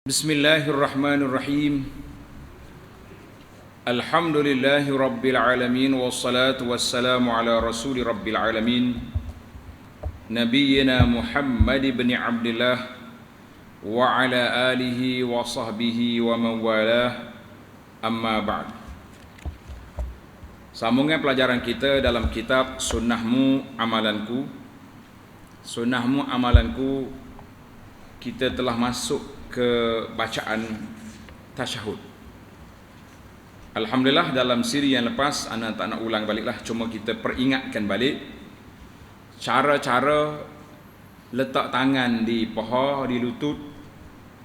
Bismillahirrahmanirrahim. Alhamdulillahi rabbil alamin wassalatu wassalamu ala rasuli rabbil alamin nabiyyina Muhammad ibn Abdullah wa ala alihi wa sahbihi wa man walah, amma ba'd. Sambungan pelajaran kita dalam kitab Sunnahmu Amalanku. Sunnahmu Amalanku, kita telah masuk ke bacaan tasyahud. Alhamdulillah, dalam siri yang lepas ana tak nak ulang baliklah, cuma kita peringatkan balik cara-cara letak tangan di paha, di lutut,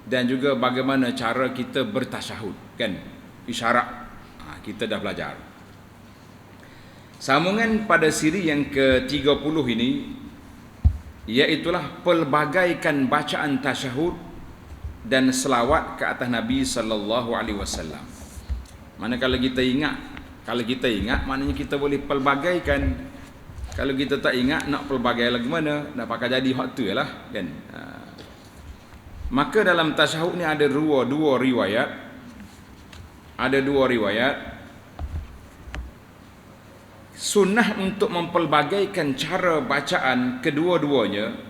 dan juga bagaimana cara kita bertasyahud, kan? Isyarat kita dah belajar. Sambungan pada siri yang ke-30 ini, iaitulah pelbagaikan bacaan tasyahud dan selawat ke atas Nabi sallallahu alaihi wasallam. Mana kalau kita ingat, maknanya kita boleh pelbagaikan. Kalau kita tak ingat, nak pelbagai lagi mana? Nak pakai jadi hak tu lah, kan? Maka dalam tasyahud ni ada dua riwayat. Ada dua riwayat. Sunnah untuk mempelbagaikan cara bacaan kedua-duanya,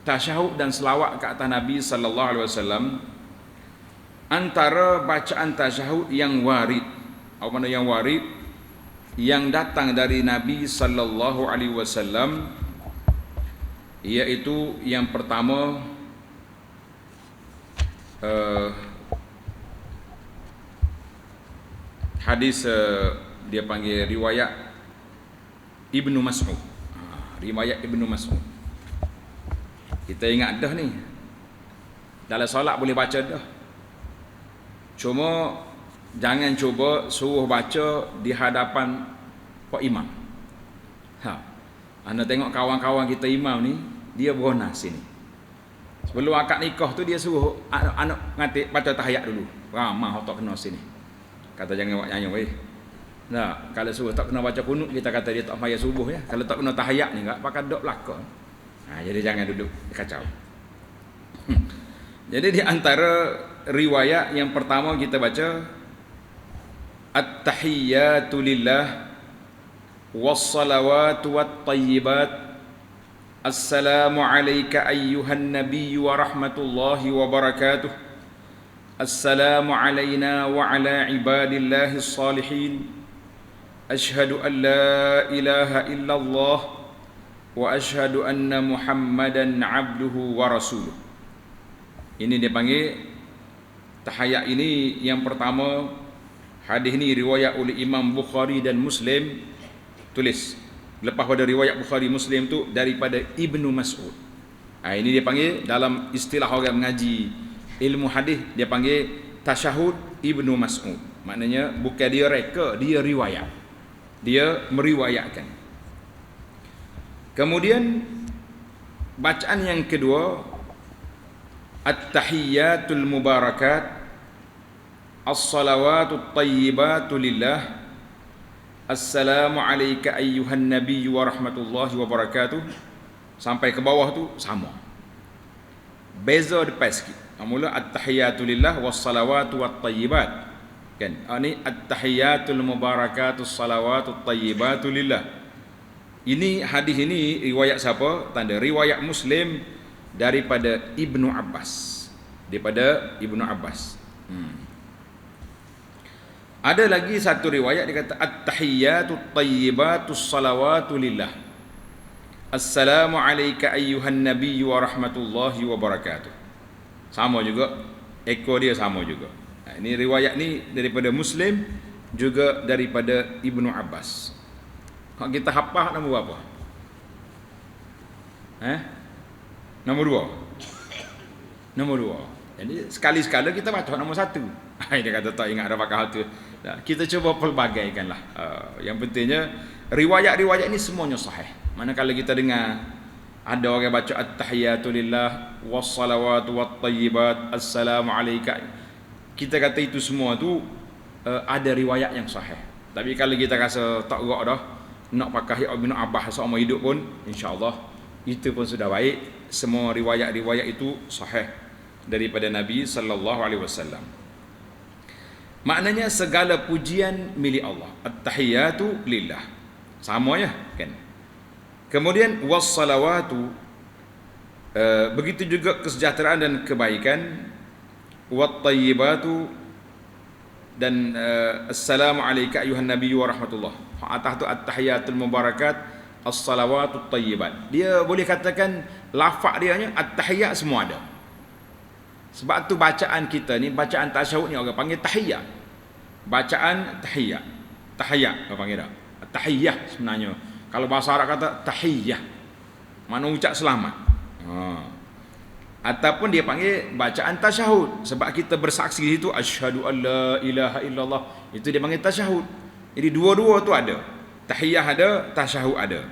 tasyahud dan selawat ke atas Nabi sallallahu alaihi wasallam, antara bacaan tasyahud yang warid. Apa makna yang warid? Yang datang dari Nabi sallallahu alaihi wasallam, iaitu yang pertama hadis dia panggil riwayat Ibnu Mas'ud. Riwayat Ibnu Mas'ud. Kita ingat dah ni, dalam solat boleh baca dah. Cuma jangan cuba suruh baca di hadapan Pak Imam. Anda tengok kawan-kawan kita imam ni, dia beronas sini. Sebelum akad nikah tu dia suruh anak ngatik baca tahiyat dulu. Ramah tak kena sini. Kata jangan buat nyanyi weh. Nah, kalau suruh tak kena baca kunut, kita kata dia tak payah subuh ya. Kalau tak kena tahiyat ni enggak pakai dok belakang. Jadi jangan duduk kacau. Jadi di antara riwayat yang pertama kita baca, At-tahiyyatu lillah was-salawatu wat-tayyibat. Assalamu alayka ayyuhan nabiyyu wa rahmatullahi wa barakatuh. Assalamu alayna wa ala ibadillahis salihin. Ashhadu an la ilaha illallah wa ashhadu anna Muhammadan abduhu wa rasuluh. Ini dia panggil tahiyat. Ini yang pertama. Hadis ni riwayat oleh Imam Bukhari dan Muslim. Tulis lepas pada riwayat Bukhari Muslim tu daripada Ibnu Mas'ud. Ini dia panggil, dalam istilah orang mengaji ilmu hadis, dia panggil tasyahud Ibnu Mas'ud. Maknanya bukan dia reka, dia riwayat. Dia meriwayatkan. Kemudian bacaan yang kedua, At-tahiyyatul mubarakat, As-salawatut tayyibatu lillah, Assalamu alayka ayyuhan nabiyyu wa rahmatullahi wa barakatuh. Sampai ke bawah tu sama. Beza depan sikit. Mula At-tahiyyatu lillah was-salawatu wat-tayyibat. Kan? Ini At-tahiyyatul mubarakatus salawatut tayyibatu lillah. Ini hadis ini riwayat siapa? Tanda riwayat Muslim daripada Ibnu Abbas. Daripada Ibnu Abbas. Ada lagi satu riwayat dia kata At-tahiyyatut tayyibatus salawatu lillah. Assalamu alayka ayyuhan nabiyyu wa rahmatullahi wa barakatuh. Sama juga, ekor dia sama juga. Ini riwayat ni daripada Muslim, juga daripada Ibnu Abbas. Kalau kita hafal nombor berapa? Nombor 2. Nombor 2. Jadi sekali-sekala kita baca nombor 1. Dia kata tak ingat dah pakai hal tu. Kita cuba pelbagaikanlah. Yang pentingnya riwayat-riwayat ini semuanya sahih. Manakala kita dengar ada orang baca At-tahiyyatu lillah was-salawatu wat-tayyibat, Assalamu alayka, kita kata itu semua tu ada riwayat yang sahih. Tapi kalau kita rasa tak gerak dah, nak pakai Ibnu Abbas seumur hidup pun, insya-Allah itu pun sudah baik. Semua riwayat-riwayat itu sahih. daripada Nabi sallallahu alaihi wasallam. Maknanya segala pujian milik Allah. At-tahiyatu lillah. Sama ya kan. Kemudian wassalawatu, begitu juga kesejahteraan dan kebaikan. Wattayyibatu, dan assalamu alayka ayuhan nabiyyu wa rahmatullah. Atas tu at-tahiyatul mubarakat, as-salawatut tayyibat. Dia boleh katakan lafaz dia nya at-tahiyat semua ada. Sebab tu bacaan kita ni, bacaan tasyahud ni orang panggil tahiyat. Bacaan tahiyat. Tahiyat orang panggil dah. Tahiyah sebenarnya. Kalau bahasa Arab kata tahiyah. Mana ucap selamat. Ataupun dia panggil bacaan tasyahud. Sebab kita bersaksi di situ asyhadu an la ilaha illallah. Itu dia panggil tasyahud. Jadi dua-dua tu ada. Tahiyah ada, tasyahud ada.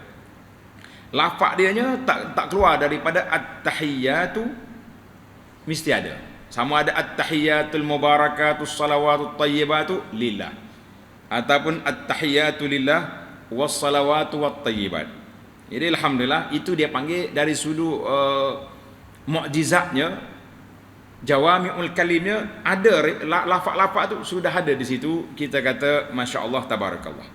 Lafaz dia nya tak keluar daripada at-tahiyatu, mesti ada. Sama ada at-tahiyatul mubarakatus salawatut tayyibatu lillah, ataupun at-tahiyatu lillah was salawatu wat tayyibat. Jadi alhamdulillah itu dia panggil dari sudut mukjizatnya, jawami'ul kalimnya, ada lafaz-lafaz tu sudah ada di situ. Kita kata masya-Allah tabarakallah.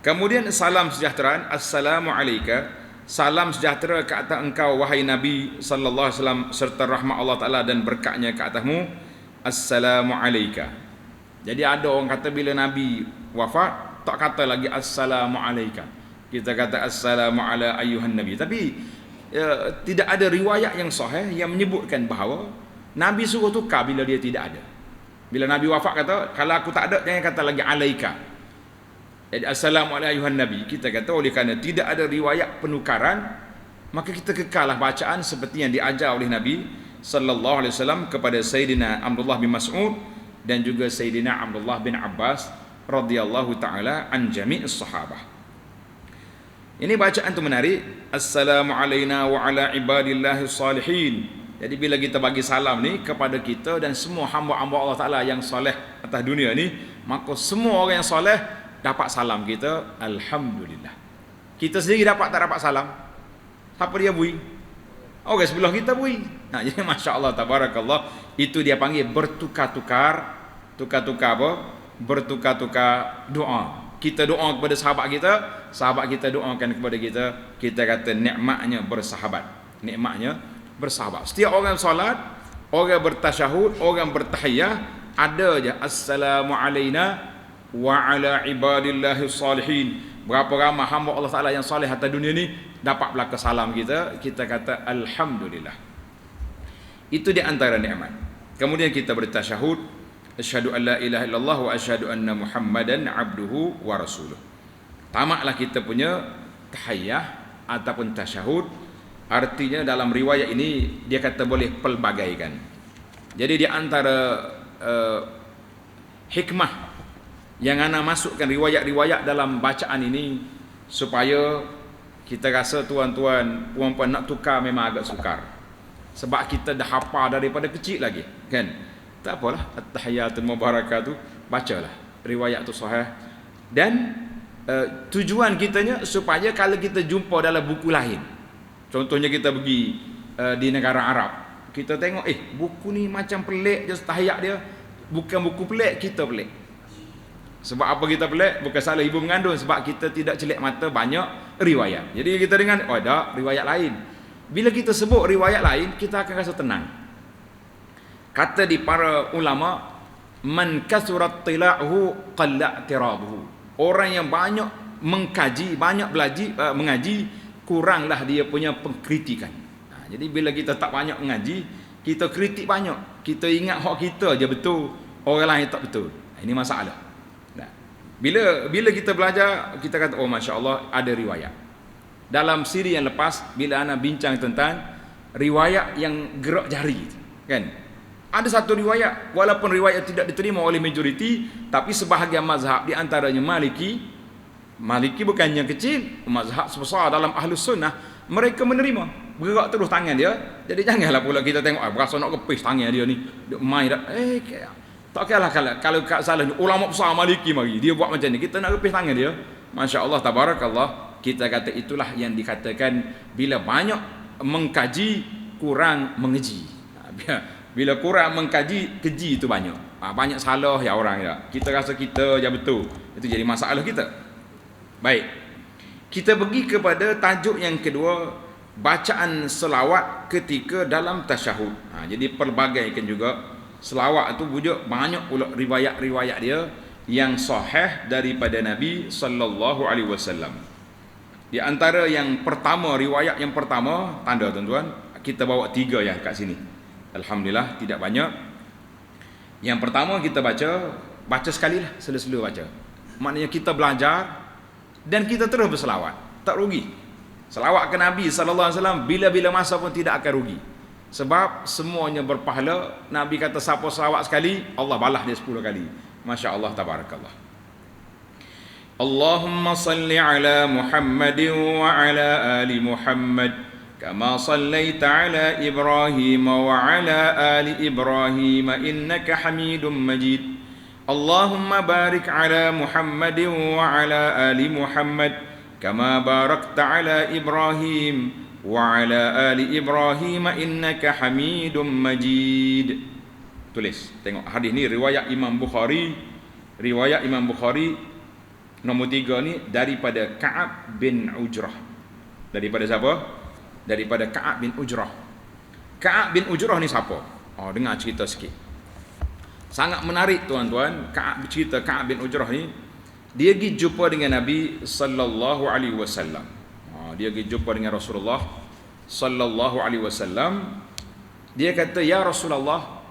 Kemudian salam sejahteraan, assalamu alayka, salam sejahtera ke atas engkau wahai Nabi sallallahu alaihi wasallam, serta rahmat Allah Taala dan berkatnya ke atasmu. Assalamu alayka. Jadi ada orang kata bila Nabi wafat tak kata lagi assalamu alayka. Kita kata assalamu ala ayyuhan nabi. Tapi tidak ada riwayat yang sahih yang menyebutkan bahawa Nabi suruh tukar bila dia tidak ada. Bila Nabi wafat kata, kalau aku tak ada jangan kata lagi alaika. Jadi assalamu ala ayyuhan nabi. Kita kata oleh kerana tidak ada riwayat penukaran, maka kita kekallah bacaan seperti yang diajar oleh Nabi sallallahu alaihi wasallam kepada Sayyidina Abdullah bin Mas'ud dan juga Sayyidina Abdullah bin Abbas radhiyallahu taala an jami'is sahabah. Ini bacaan tu menarik. Assalamu alayna wa ala ibadillahi salihin. Jadi bila kita bagi salam ni kepada kita dan semua hamba-hamba Allah Taala yang soleh atas dunia ni, maka semua orang yang soleh dapat salam kita. Alhamdulillah. Kita sendiri dapat tak dapat salam? Siapa dia bui? Orang sebelah kita bui. Nah, jadi masya-Allah tabarakallah, itu dia panggil bertukar-tukar. Tukar-tukar apa? Bertukar-tukar doa. Kita doa kepada sahabat kita doakan kepada kita. Kita kata nikmatnya bersahabat. Nikmatnya bersahabat. Setiap orang solat, orang bertasyahud, orang bertahiyah, ada je assalamu alayna wa ala ibadillahi salihin. Berapa ramai hamba Allah Taala yang soleh atas dunia ni dapat belaka salam kita. Kita kata alhamdulillah. Itu di antara nikmat. Kemudian kita bertasyahud, asyhadu an la ilaha illallah wa asyhadu anna muhammadan abduhu wa rasuluh. Tamatlah kita punya tahiyah ataupun tasyahud. Artinya dalam riwayat ini dia kata boleh pelbagaikan. Jadi di antara hikmah yang ana masukkan riwayat-riwayat dalam bacaan ini supaya kita rasa tuan-tuan puan-puan nak tukar memang agak sukar. Sebab kita dah hafal daripada kecil lagi, kan? Tak apalah, at-tahiyatul mubarakatuh, bacalah riwayat tu sahih. Dan tujuan kitanya supaya kalau kita jumpa dalam buku lain, contohnya kita pergi di negara Arab, kita tengok buku ni macam pelik je tahiyat dia, bukan buku pelik, kita pelik. Sebab apa kita pelik? Bukan salah ibu mengandung, sebab kita tidak celik mata banyak riwayat. Jadi kita dengar ada riwayat lain. Bila kita sebut riwayat lain, kita akan rasa tenang. Kata di para ulama, man kasurat tila'uhu qalla i'tiraduhu. Orang yang banyak mengkaji, banyak belajar mengaji, kuranglah dia punya pengkritikan. Jadi bila kita tak banyak mengaji, kita kritik banyak. Kita ingat hak kita aja betul, orang lain tak betul. Ini masalah. Bila kita belajar, kita kata oh masya-Allah ada riwayat. Dalam siri yang lepas bila ana bincang tentang riwayat yang gerak jari, kan? Ada satu riwayat walaupun riwayat tidak diterima oleh majoriti, tapi sebahagian mazhab di antaranya Maliki bukannya kecil, mazhab sebesar dalam Ahlus Sunnah, mereka menerima. Bergerak terus tangan dia. Jadi janganlah pula kita tengok berasa nak kepis tangan dia ni. Duk main dah. Tak kira kalau salah ulama besar Maliki mari dia buat macam ni, kita nak kepis tangan dia. Masya-Allah tabarakallah. Kita kata itulah yang dikatakan bila banyak mengkaji kurang mengeji. Bila kurang mengkaji, keji itu banyak. Banyak salah ya orang ya. Kita rasa kita je betul. Itu jadi masalah kita. Baik. Kita pergi kepada tajuk yang kedua, bacaan selawat ketika dalam tasyahud. Jadi pelbagaikan juga selawat itu banyak pula riwayat-riwayat dia yang sahih daripada Nabi sallallahu alaihi wasallam. Di antara yang pertama, riwayat yang pertama, tanda tuan-tuan, kita bawa 3 ya kat sini. Alhamdulillah tidak banyak. Yang pertama kita baca sekali lah, sela-sela baca. Maknanya kita belajar dan kita terus berselawat, tak rugi. Selawat ke Nabi sallallahu alaihi wasallam bila-bila masa pun tidak akan rugi. Sebab semuanya berpahala. Nabi kata siapa selawat sekali, Allah balas dia 10 kali. Masya-Allah, tabarakallah. Allahumma salli ala Muhammadin wa ala ali Muhammad kama sallaita ala Ibrahim wa ala ali Ibrahim innaka Hamidum Majid. Allahumma barik ala Muhammadin wa ala ali Muhammad kama barakta ala Ibrahim wa ala ali Ibrahim innaka Hamidum Majid. Tulis, tengok hadis ni riwayat Imam Bukhari. Riwayat Imam Bukhari nombor 3 ni daripada Ka'ab bin Ujrah. Daripada siapa? Daripada Ka'ab bin Ujrah. Ka'ab bin Ujrah ni siapa? Dengar cerita sikit. Sangat menarik tuan-tuan. Cerita Ka'ab bin Ujrah ni, dia pergi jumpa dengan Nabi sallallahu alaihi wasallam. Dia pergi jumpa dengan Rasulullah sallallahu alaihi wasallam. Dia kata, "Ya Rasulullah,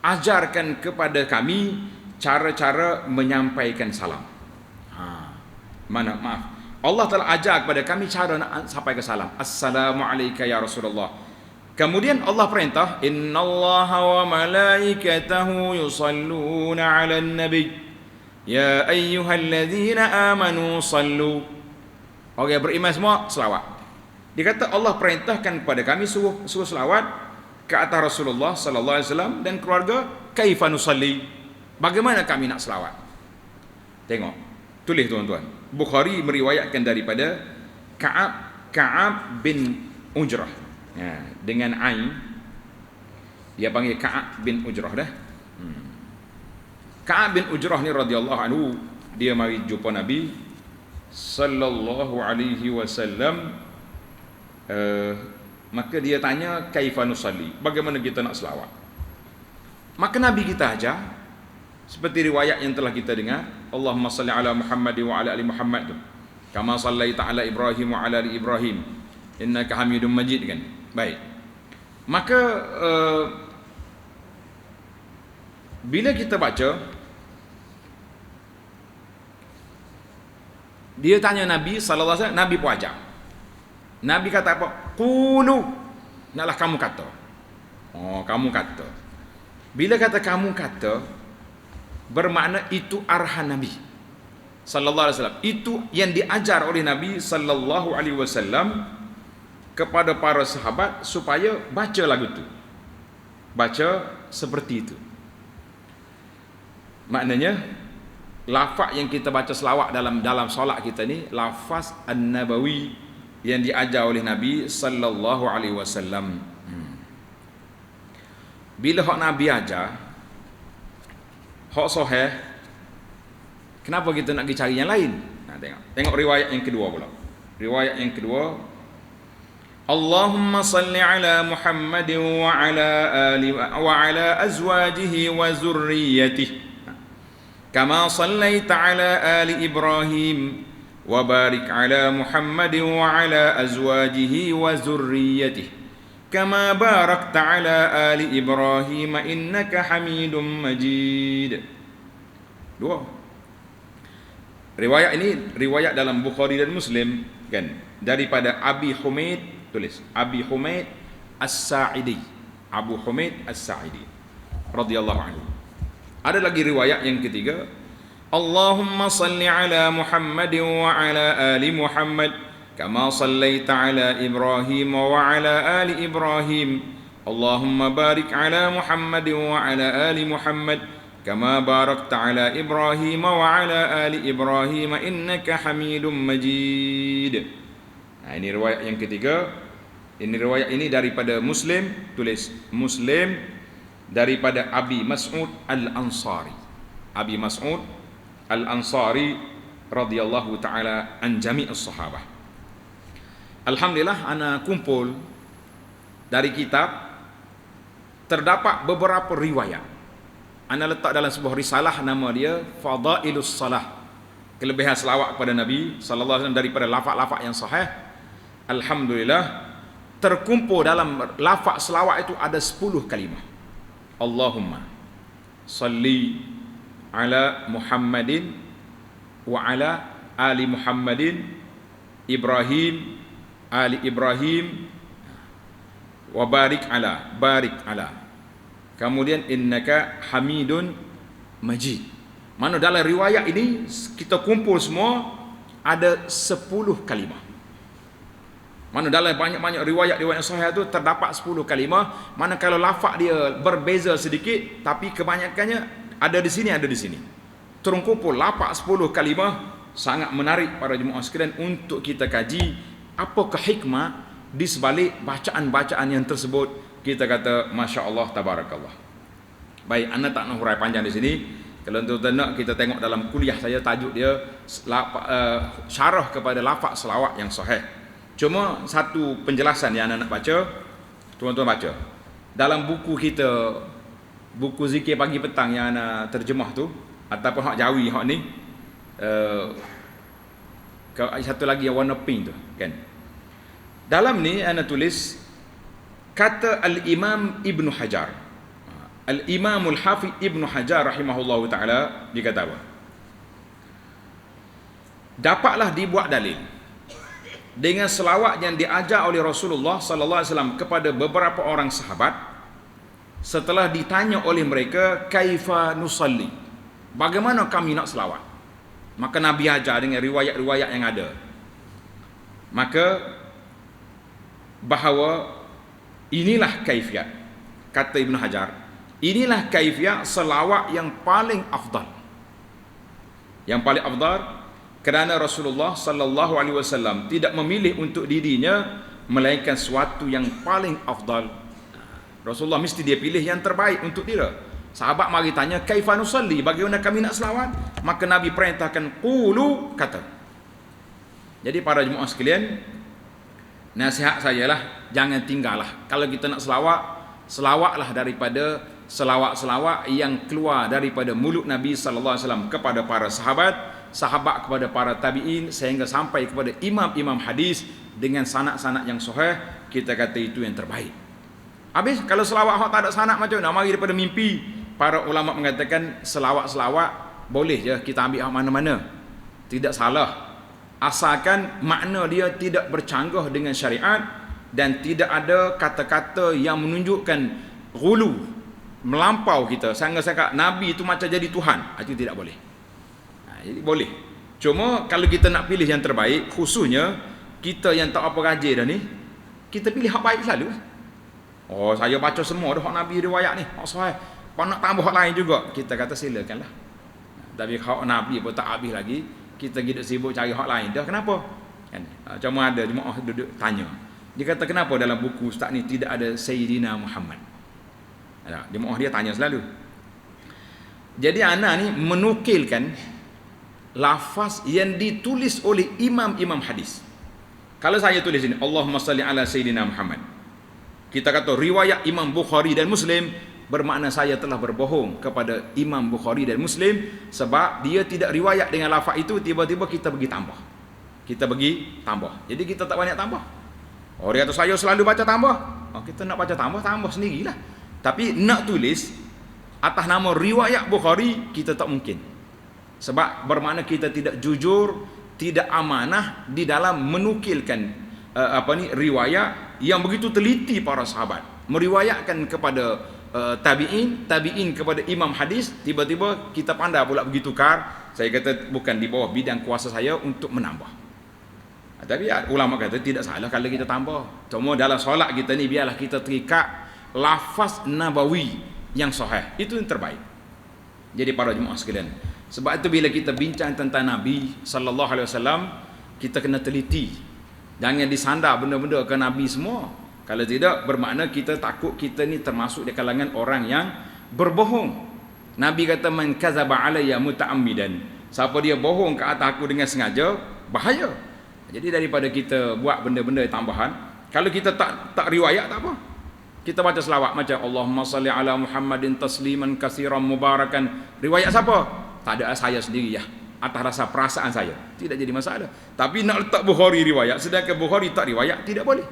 ajarkan kepada kami cara-cara menyampaikan salam." Maaf. Allah telah ajar kepada kami cara nak sampai ke salam. Assalamualaikum ya Rasulullah. Kemudian Allah perintah, innallaha wa malaikatahu yusalluna 'alan nabi. Ya ayyuhalladzina amanu sallu. Orang beriman semua selawat. Dia kata Allah perintahkan kepada kami suruh selawat ke atas Rasulullah sallallahu alaihi wasallam dan keluarga. Kaifa nusalli? Bagaimana kami nak selawat? Tengok. Tulis tuan-tuan. Bukhari meriwayatkan daripada Ka'ab bin Ujrah. Dengan ain. Dia panggil Ka'ab bin Ujrah dah. Ka'ab bin Ujrah ni radhiyallahu anhu, dia mari jumpa Nabi sallallahu alaihi wasallam. Maka dia tanya, kaifa nusalli? Bagaimana kita nak selawat? Maka Nabi kita ajar seperti riwayat yang telah kita dengar, Allahumma salli ala Muhammad wa ala ali Muhammad tu. Kama sallaita ala Ibrahim wa ala ali Ibrahim innaka Hamidum Majid kan. Baik. Maka bila kita baca, dia tanya Nabi sallallahu alaihi wasallam, Nabi pun ajar. Nabi kata apa? Qulu. Naklah kamu kata. Kamu kata. Bila kata kamu kata, bermakna itu arahan Nabi sallallahu alaihi wasallam. Itu yang diajar oleh Nabi sallallahu alaihi wasallam kepada para sahabat supaya baca lagu itu. Baca seperti itu. Maknanya lafaz yang kita baca selawat dalam solat kita ni lafaz an-nabawi yang diajar oleh Nabi sallallahu alaihi wasallam. Bila hak Nabi ajar hak sahih, kenapa kita nak pergi cari yang lain? Tengok riwayat yang kedua pula. Riwayat yang kedua, Allahumma salli ala Muhammadin wa ala azwajihi wa zurriyyatihi kama sallaita ala ali Ibrahim wa barik ala Muhammadin wa ala azwajihi wa zurriyyatihi kama barakta ala ali Ibrahim innaka Hamidum Majid. 2. Riwayat ini riwayat dalam Bukhari dan Muslim kan, daripada Abi Humaid. Tulis Abi Humaid As-Sa'idi. Abu Humaid As-Sa'idi radhiyallahu anhu. Ada lagi riwayat yang ketiga, Allahumma salli ala Muhammadin wa ala ali Muhammad kama sallaita ala Ibrahim wa ala ali Ibrahim. Allahumma barik ala Muhammadin wa ala ali Muhammad kama barakta ala Ibrahim wa ala ali Ibrahim innaka Hamidum Majid. Ini riwayat yang ketiga. Ini riwayat ini daripada Muslim, tulis Muslim daripada Abi Mas'ud Al-Ansari. Abi Mas'ud Al-Ansari radhiyallahu taala an jami'us sahabah. Alhamdulillah ana kumpul dari kitab terdapat beberapa riwayat. Ana letak dalam sebuah risalah nama dia Fadailus Salah. Kelebihan selawat kepada Nabi sallallahu alaihi wasallam daripada lafaz-lafaz yang sahih. Alhamdulillah terkumpul dalam lafaz selawat itu ada 10 kalimah. Allahumma salli ala Muhammadin wa ala ali Muhammadin Ibrahim ali Ibrahim wa barik ala. Kemudian innaka Hamidun Majid. Mana dalam riwayat ini kita kumpul semua ada 10 kalimah. Mana dalam banyak-banyak riwayat-riwayat sahih itu terdapat 10 kalimah. Mana kalau lafaz dia berbeza sedikit tapi kebanyakannya ada di sini, ada di sini. Terkumpul lafaz 10 kalimah, sangat menarik para jemaah sekalian untuk kita kaji apakah hikmah di sebalik bacaan-bacaan yang tersebut. Kita kata masya-Allah tabarakallah. Baik, anda tak nak hurai panjang di sini. Kalau tuan-tuan nak kita tengok dalam kuliah saya, tajuk dia syarah kepada lafaz selawat yang sahih. Cuma satu penjelasan yang anda nak baca, tuan-tuan baca. Dalam buku kita, buku zikir pagi petang yang anda terjemah tu, ataupun hak Jawi hak ni, satu lagi yang warna pink tu kan. Dalam ni anda tulis kata Al-Imam Ibn Hajar, Al-Imamul Hafiz Ibn Hajar rahimahullahu ta'ala, dia kata apa? Dapatlah dibuat dalil dengan selawat yang diajar oleh Rasulullah sallallahu alaihi wasallam kepada beberapa orang sahabat setelah ditanya oleh mereka kaifa nusalli, bagaimana kami nak selawat. Maka Nabi ajar dengan riwayat-riwayat yang ada. Maka bahawa inilah kaifiat, kata Ibn Hajar, inilah kaifiat selawat yang paling afdal. Yang paling afdal kerana Rasulullah sallallahu alaihi wasallam tidak memilih untuk dirinya melainkan sesuatu yang paling afdal. Rasulullah mesti dia pilih yang terbaik untuk dia. Sahabat mari tanya kaifa nusalli, bagaimana kami nak selawat? Maka Nabi perintahkan qulu, kata. Jadi para jemaah sekalian, nasihat saya lah, jangan tinggallah. Kalau kita nak selawat, selawatlah daripada selawat-selawat yang keluar daripada mulut Nabi sallallahu alaihi wasallam kepada para sahabat, sahabat kepada para tabi'in, sehingga sampai kepada imam-imam hadis dengan sanad-sanad yang sahih. Kita kata itu yang terbaik. Habis kalau selawat hak tak ada sanad macam mana? Mari daripada mimpi. Para ulama mengatakan selawat-selawat boleh je kita ambil hak mana-mana, tidak salah, asalkan makna dia tidak bercanggah dengan syariat dan tidak ada kata-kata yang menunjukkan ghulu, melampau kita sangat-sangat Nabi itu macam jadi Tuhan. Itu tidak boleh. Jadi boleh. Cuma kalau kita nak pilih yang terbaik, khususnya kita yang tak apa rajin dah ni, kita pilih hak baik selalu. Oh, saya baca semua dah hak Nabi riwayat ni, hak sahih. Kalau nak tambah hak lain juga, kita kata silakanlah. Tapi hak Nabi pun tak habis lagi, kita hidup sibuk cari hak lain dah. Kenapa? Kan? Cuma ada jemaah duduk tanya. Dia kata kenapa dalam buku ustaz ni tidak ada Sayyidina Muhammad? Jemaah dia tanya selalu. Jadi ana ni menukilkan lafaz yang ditulis oleh imam-imam hadis. Kalau saya tulis ini Allahumma salli ala Sayyidina Muhammad, kita kata riwayat Imam Bukhari dan Muslim, bermakna saya telah berbohong kepada Imam Bukhari dan Muslim, sebab dia tidak riwayat dengan lafaz itu, tiba-tiba kita bagi tambah. Kita bagi tambah. Jadi kita tak banyak tambah. Oh, dia kata saya selalu baca tambah. Oh, kita nak baca tambah sendirilah. Tapi nak tulis atas nama riwayat Bukhari, kita tak mungkin. Sebab bermakna kita tidak jujur, tidak amanah di dalam menukilkan riwayat yang begitu teliti para sahabat. Meriwayatkan kepada tabi'in kepada imam hadis, tiba-tiba kita pandai pula begitu tukar. Saya kata bukan di bawah bidang kuasa saya untuk menambah. Tapi ulama kata tidak salah kalau kita tambah. Cuma dalam solat kita ni biarlah kita terikat lafaz nabawi yang sahih, itu yang terbaik. Jadi para jemaah sekalian, sebab itu bila kita bincang tentang Nabi sallallahu alaihi wasallam, kita kena teliti. Jangan disandar benda-benda ke Nabi semua. Kalau tidak, bermakna kita takut kita ni termasuk di kalangan orang yang berbohong. Nabi kata man kadzaba alayya muta'ammidan. Siapa dia bohong ke atas aku dengan sengaja, bahaya. Jadi daripada kita buat benda-benda tambahan, kalau kita tak riwayat tak apa. Kita baca selawat macam Allahumma salli ala Muhammadin tasliman katsiran mubarakan. Riwayat siapa? Tak ada, saya sendiri ya. Atas rasa perasaan saya. Tidak jadi masalah. Tapi nak letak Bukhari riwayat, sedangkan Bukhari tak riwayat, tidak boleh.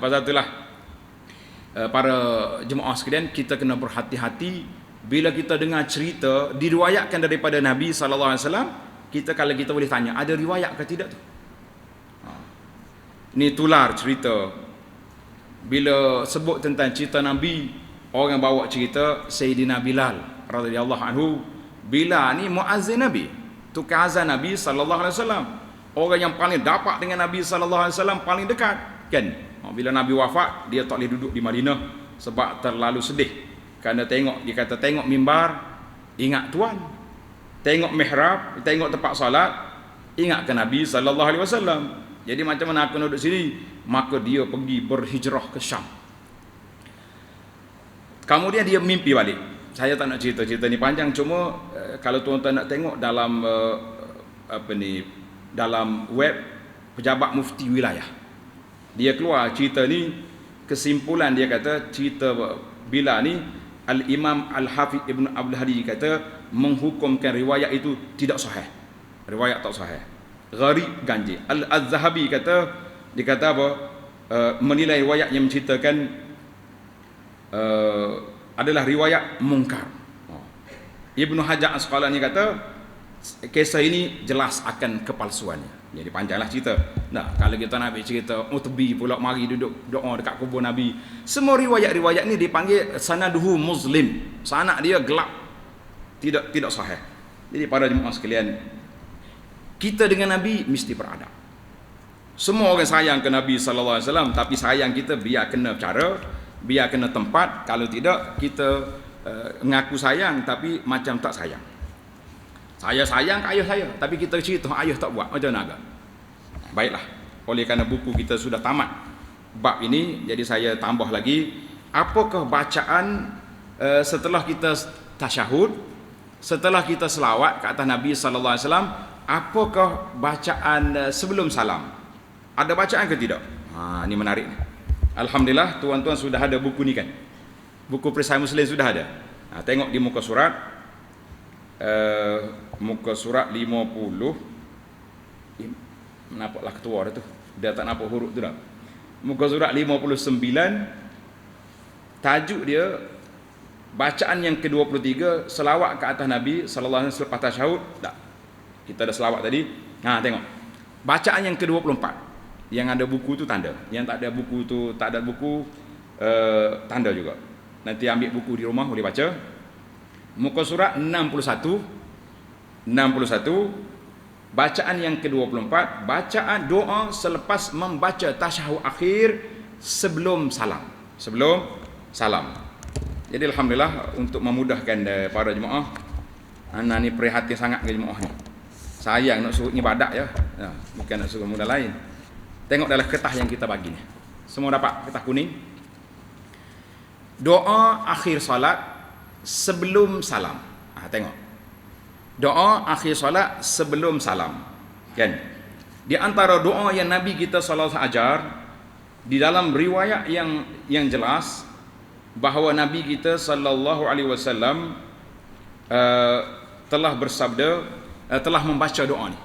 Pasal itulah para jemaah sekalian, kita kena berhati-hati bila kita dengar cerita diriwayatkan daripada Nabi sallallahu alaihi wasallam. Kita kalau kita boleh tanya, ada riwayat ke tidak tu? Ni tular cerita. Bila sebut tentang cerita Nabi, orang bawa cerita Sayyidina Bilal radhiyallahu anhu. Bilal ni muazzin Nabi, tukang azan Nabi sallallahu alaihi wasallam. Orang yang paling dapat dengan Nabi sallallahu alaihi wasallam, paling dekat, kan? Bila Nabi wafat, dia tak boleh duduk di Madinah sebab terlalu sedih. Kerana dia kata tengok mimbar, ingat Tuan. Tengok mihrab, tengok tempat solat, ingat ke Nabi sallallahu alaihi wasallam. Jadi macam mana aku nak duduk sini? Maka dia pergi berhijrah ke Syam. Kemudian dia mimpi balik. Saya tak nak cerita ni panjang, cuma kalau tuan-tuan nak tengok dalam dalam web pejabat mufti wilayah, dia keluar cerita ni. Kesimpulan dia kata cerita Bilal ni, Al-Imam Al-Hafidh Ibn Abdul Hadi kata menghukumkan riwayat itu tidak sahih. Riwayat tak sahih, gharib, ganjil. Al-Zahabi kata, dia kata apa, menilai riwayat yang menceritakan adalah riwayat mungkar. Ibnu Hajar Asqalani kata kisah ini jelas akan kepalsuannya. Jadi panjanglah cerita. Nah, kalau kita nak ambil cerita Utbi pula mari duduk doa dekat kubur Nabi. Semua riwayat-riwayat ni dipanggil sanaduhu Muslim. Sanad dia gelap. Tidak sahih. Jadi para jemaah sekalian, kita dengan Nabi mesti beradab. Semua orang sayang ke Nabi sallallahu alaihi wasallam, tapi sayang kita biar kena cara, biar kena tempat. Kalau tidak, kita ngaku sayang tapi macam tak sayang. Saya sayang ke ayah saya, tapi kita cerita ayah tak buat, macam mana agak? Baiklah, oleh kerana buku kita sudah tamat bab ini, jadi saya tambah lagi, apakah bacaan setelah kita tasyahud, setelah kita selawat ke atas Nabi sallallahu alaihi wasallam, apakah bacaan sebelum salam? Ada bacaan ke tidak? Ini menarik. Alhamdulillah, tuan-tuan sudah ada buku ni kan? Buku Perisai Muslim sudah ada. Tengok di muka surat. Muka surat 50. Nampaklah ketua dah tu. Dia tak nampak huruf tu dah. Muka surat 59. Tajuk dia bacaan yang ke-23, selawat ke atas Nabi sallallahu alaihi wasallam selepas tasyahud. Tak. Kita dah selawat tadi. Tengok. Bacaan yang ke-24. Yang ada buku tu tanda. Yang tak ada buku tu, tak ada buku, tanda juga. Nanti ambil buku di rumah boleh baca. Muka surat 61. Bacaan yang ke-24, bacaan doa selepas membaca tasyahud akhir sebelum salam. Jadi alhamdulillah, untuk memudahkan para jemaah, ana ni prihatin sangat ke jemaah ni. Sayang nak suruh ibadat ya. Bukan nak suruh mudah lain. Tengok dalam kertas yang kita bagi ni. Semua dapat kertas kuning. Doa akhir salat sebelum salam. Tengok. Doa akhir salat sebelum salam. Kan? Di antara doa yang Nabi kita sallallahu alaihi wasallam ajar, di dalam riwayat yang jelas bahawa Nabi kita sallallahu alaihi wasallam telah bersabda, telah membaca doa ni.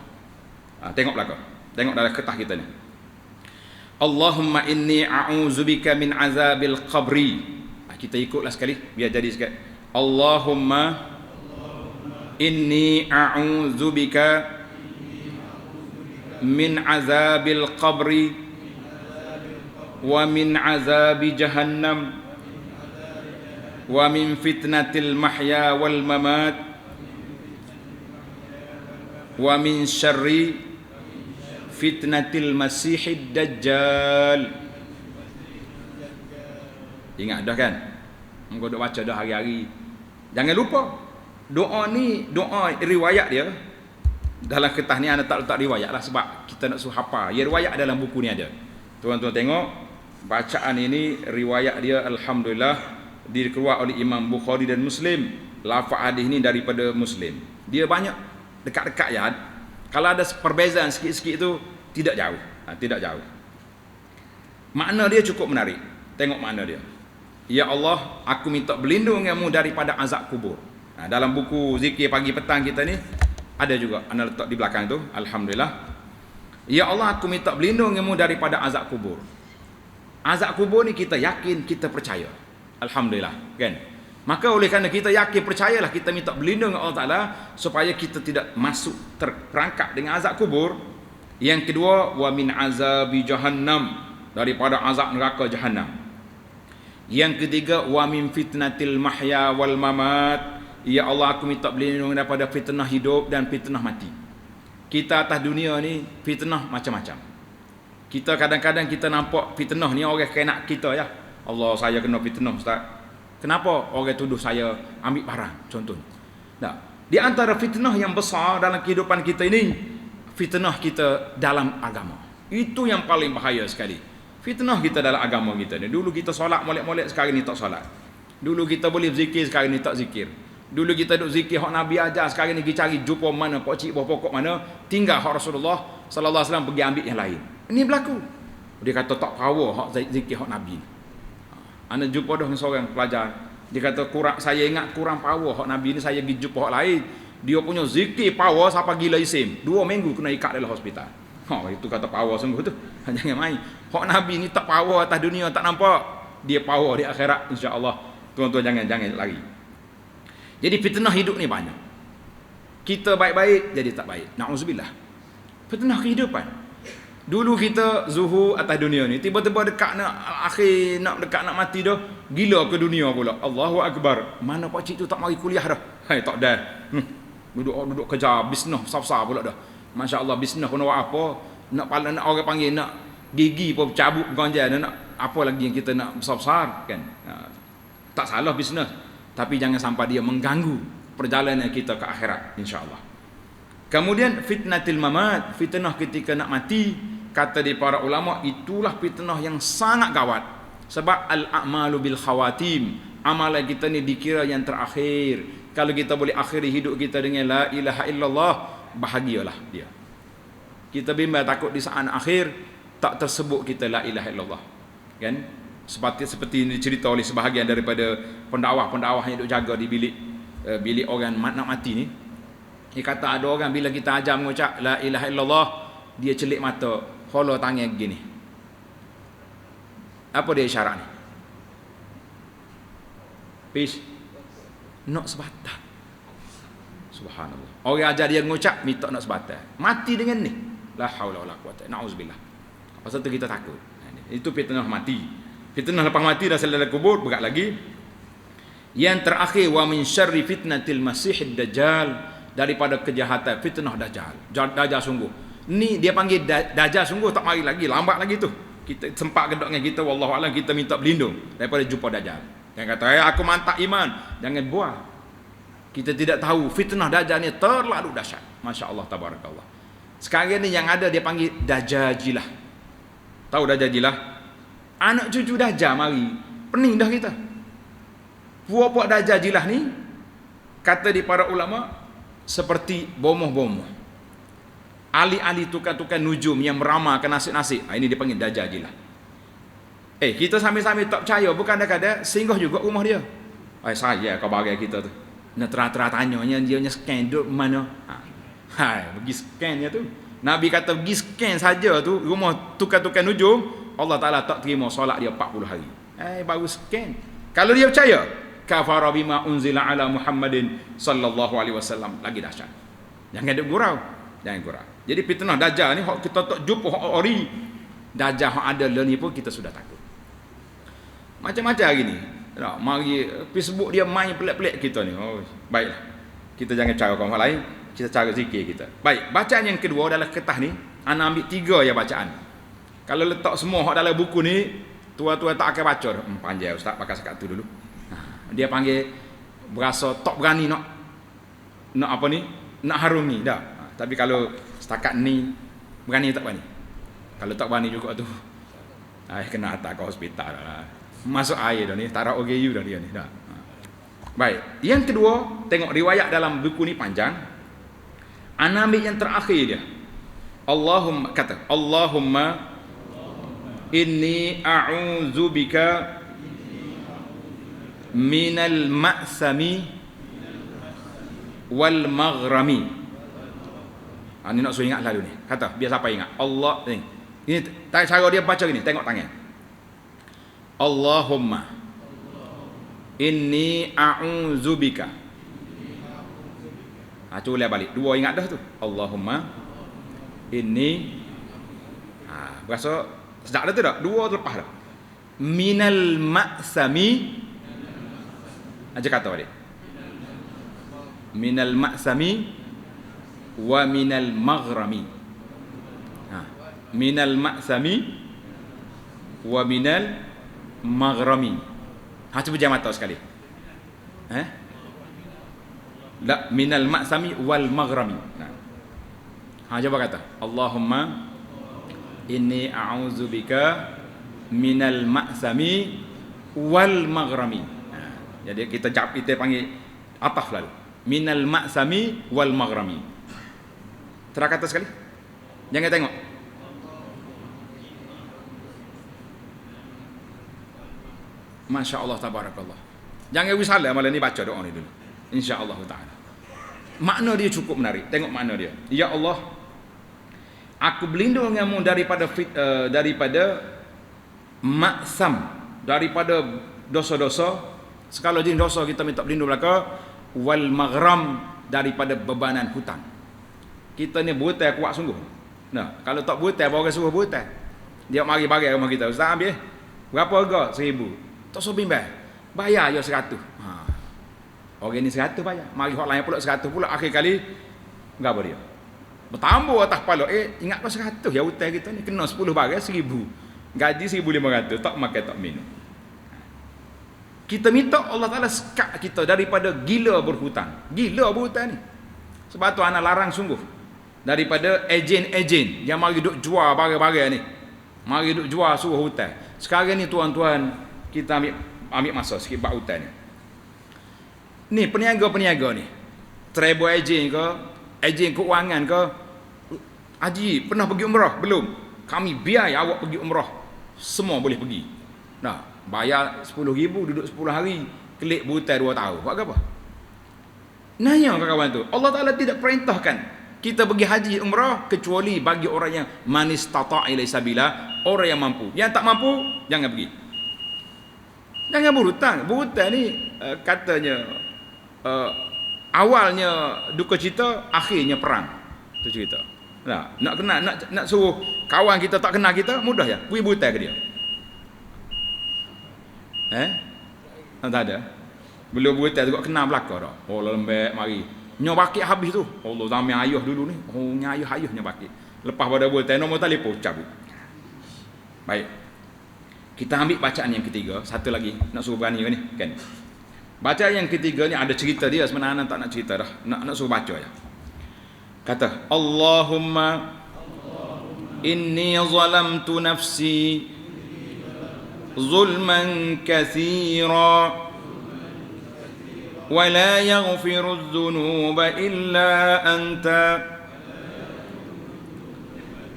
Tengok belakang. Tengok dalam kertas kita ni. Allahumma inni a'udzubika min azabil qabri. Kita ikutlah sekali biar jadi sikit. Allahumma inni a'udzubika min azabil qabri wa min azabi jahannam wa min fitnatil mahya wal mamat wa min syarri fitnatil masihid dajjal. Ingat dah kan? Engkau duk baca dah hari-hari. Jangan lupa, doa ni, doa riwayat dia dalam kertas ni anda tak letak riwayat lah, sebab kita nak suruh hafal. Ya, riwayat dalam buku ni ada. Tuan-tuan tengok, bacaan ini riwayat dia alhamdulillah dikeluar oleh Imam Bukhari dan Muslim. Lafaz hadis ini daripada Muslim. Dia banyak dekat-dekat ya. Kalau ada perbezaan sikit-sikit itu tidak jauh. Tidak jauh. Makna dia cukup menarik. Tengok makna dia. Ya Allah, aku minta berlindung denganmu daripada azab kubur. Dalam buku zikir pagi petang kita ni ada juga, anda letak di belakang tu. Alhamdulillah. Ya Allah, aku minta berlindung denganmu daripada azab kubur. Azab kubur ni kita yakin, kita percaya. Alhamdulillah, kan? Maka oleh kerana kita yakin, percayalah, kita minta berlindung dengan Allah Ta'ala supaya kita tidak masuk terperangkap dengan azab kubur. Yang kedua, wa min azabi jahannam, daripada azab neraka jahannam. Yang ketiga, wa min fitnatil mahya wal mamat. Ya Allah, aku minta berlindung daripada fitnah hidup dan fitnah mati. Kita atas dunia ni fitnah macam-macam. Kita kadang-kadang kita nampak fitnah ni orang kena kita ya. Allah, saya kena fitnah Ustaz. Kenapa orang tuduh saya ambil barang contohnya? Nah, di antara fitnah yang besar dalam kehidupan kita ini, fitnah kita dalam agama. Itu yang paling bahaya sekali. Fitnah kita dalam agama kita ni. Dulu kita solat molek-molek, sekarang ni tak solat. Dulu kita boleh zikir, sekarang ni tak zikir. Dulu kita duk zikir hak Nabi ajar, sekarang ni pergi cari jumpa mana pokcik buah pokok mana, tinggal hak Rasulullah sallallahu alaihi wasallam, pergi ambil yang lain. Ini berlaku. Dia kata tak power hak zikir hak Nabi. Ana jumpa dah seorang pelajar. Dia kata saya ingat kurang power hak Nabi ni, saya pergi jumpa hak lain. Dia punya zikir power sampai gila isim. 2 minggu kena ikat dalam hospital. Itu kata power sungguh tu. Jangan main. Hak Nabi ni tak power atas dunia tak nampak. Dia power di akhirat insya-Allah. Tuan-tuan jangan lari. Jadi fitnah hidup ni banyak. Kita baik-baik jadi tak baik. Nauzubillah. Fitnah kehidupan. Dulu kita zuhur atas dunia ni, tiba-tiba dekat nak akhir, nak dekat nak mati dah, gila ke dunia pula. Allahu Akbar. Mana pak cik tu tak mari kuliah dah. Tak dah. Duduk kerja bisnes besar-besar pula dah. Masya-Allah, bisnes pun buat apa? Nak orang panggil nak gigi pun cabut ganjal, nak apa lagi yang kita nak besar-besar kan. Tak salah bisnes, tapi jangan sampai dia mengganggu perjalanan kita ke akhirat insya-Allah. Kemudian fitnatil mamat, fitnah ketika nak mati. Kata di para ulama, itulah fitnah yang sangat gawat. Sebab al-a'malu bil khawatim, amalan kita ni dikira yang terakhir. Kalau kita boleh akhiri hidup kita dengan la ilaha illallah, bahagialah dia. Kita bimbang takut di saat akhir tak tersebut kita la ilaha illallah. Kan? Seperti ini dicerita oleh sebahagian daripada pendakwah-pendakwah yang duk jaga di bilik orang nak mati ni. Dia kata ada orang bila kita ajar mengucap la ilaha illallah, dia celik mata, hollow tangan begini. Apa dia isyarat ni? Peace. Nak sebatang. Subhanallah. Orang ajar dia mengucap, minta nak sebatang. Mati dengan ni. La haula wala quwata. Na'udzubillah. Pasal tu kita takut. Itu fitnah mati. Fitnah lepas mati dah selesai kubur, berat lagi. Yang terakhir, wa min syarri fitnatil masihid dajjal, daripada kejahatan fitnah dajjal. Dajjal sungguh. Ni dia panggil dajjal sungguh, tak mari lagi, lambat lagi tu. Kita sempat gedok dengan kita, wallahu alam, kita minta berlindung daripada jumpa dajjal. Yang kata aku mantap iman, jangan buat. Kita tidak tahu fitnah dajjal ni terlalu dahsyat. Masya-Allah tabarakallah. Sekarang ni yang ada dia panggil dajajilah. Tahu dajajilah? Anak cucu dajjal mari, pening dah kita. Puak-puak dajajilah ni kata di para ulama seperti bomoh-bomoh, ahli-ahli tukar-tukar nujum yang meramalkan nasib-nasib. Ini dipanggil dajajilah. Kita sambil-sambil tak percaya, bukan kadang-kadang singgah juga rumah dia. Saya kau bagai kita tu. Nak terang-terang tanyanya, dia scan duduk mana? Pergi scan dia tu. Nabi kata pergi scan saja tu rumah tukar-tukar nujum, Allah Ta'ala tak terima solat dia 40 hari. Baru scan. Kalau dia percaya, kafara bima unzila ala Muhammadin sallallahu alaihi wasallam, lagi dahsyat. Jangan ada gurau. Jangan gurau. Jadi fitnah dajjal ni hak kita tak jumpa hak ori. Dajjal hak ada ni pun kita sudah takut. Macam-macam hari ni. Mari Facebook dia main pelik-pelik kita ni. Baiklah. Kita jangan cara orang lain, kita cara zikir kita. Baik, bacaan yang kedua adalah kertas ni. Ana ambil 3 ya bacaan. Kalau letak semua hak dalam buku ni, tua-tua tak akan baca. Panjang ustaz, pakai sekat tu dulu. Dia panggil berasa tak berani nak apa ni, nak harungi dah. Tapi kalau setakat ni berani tak berani. Kalau tak berani juga tu Kena hantar ke hospital lah. Masuk air dah ni, tarak OGU dah dia ni dah. Baik, yang kedua, tengok riwayat dalam buku ni panjang. Ana ambil yang terakhir dia. Allahumma inni a'udzubika minal ma'sami wal maghrami. Ini nak suruh ingat lalu ni. Kata, biar siapa ingat. Allah ni. Ini cara dia baca gini, tengok tangan. Allahumma inni a'udzubika. Cuba balik. Dua ingat dah tu. Allahumma inni. Berasa sedap dah tu tak? Dua terlepas dah. Minal ma'sami. Aja kata balik. Minal ma'sami wa minal maghrami. Minal ma'sami wa minal maghrami. Cuba jangan mata sekali. La minal ma'sami wal maghrami. Coba kata. Allahumma inni a'udzubika minal ma'sami wal maghrami. Jadi kita panggil ataf lalu. Minal ma'sami wal maghrami. Terang kata sekali. Jangan tengok. Masya Allah tabarakallah. Jangan wisalah malam ni baca doa ni dulu. InsyaAllah ta'ala. Makna dia cukup menarik. Tengok makna dia. Ya Allah, aku berlindung denganmu daripada maksam, daripada dosa-dosa. Segala jenis dosa kita minta berlindung belaka. Wal maghram, daripada bebanan hutang. Kita ni berhutang kuat sungguh. Nah, kalau tak berhutang, orang suruh berhutang. Dia mari bagi rumah kita. Ustaz ambil. Berapa harga? 1,000. Tak suruh bimbang. Bayar je 100. Orang ni 100 bayar. Mari orang lain pula 100 pula. Akhir kali, berapa dia? Bertambah atas kepala. Ingat kau 100 ya hutang kita ni. Kena 10 barang 1,000. Gaji 1,500. Tak makan, tak minum. Kita minta Allah Ta'ala sekat kita daripada gila berhutang. Gila berhutang ni. Sebab tu anak larang sungguh. Daripada ejen-ejen yang mari duk jual barang-barang ni. Mari duk jual suruh hutang. Sekarang ni tuan-tuan, kita ambil masa sikit bab hutang ni. Ni peniaga-peniaga ni. Travel agent ke, ejen keuangan ke. Haji, pernah pergi umrah? Belum. Kami biar awak pergi umrah. Semua boleh pergi. Nah, bayar 10,000 duduk 10 hari, kelik berhutang 2 tahun. Buat apa? Nanya kawan-kawan tu. Allah Ta'ala tidak perintahkan kita pergi haji umrah kecuali bagi orang yang manis tata' ilai sabila, orang yang mampu. Yang tak mampu, jangan pergi. Jangan berhutang. Berhutang ni katanya awalnya duka cita, akhirnya perang. Itu cerita. Nah, nak suruh kawan kita tak kenal kita, mudah ya. Pergi berhutang ke dia. Tak ada. Belum berhutang juga kenal belakang dah. Oh lembek mari. Nyo bakit habis tu. Allah zaman ayah dulu ni. Oh ayah-ayahnya bakit. Lepas pada berhutang nombor telefon cabut. Baik. Kita ambil bacaan yang ketiga. Satu lagi. Nak suruh berani ke ni? Kan? Bacaan yang ketiga ni ada cerita dia. Sebenarnya tak nak cerita dah. Nak suruh baca je. Kata. Allahumma inni zalamtu nafsi zulman kathira wa la yaghfiru dhunuba illa anta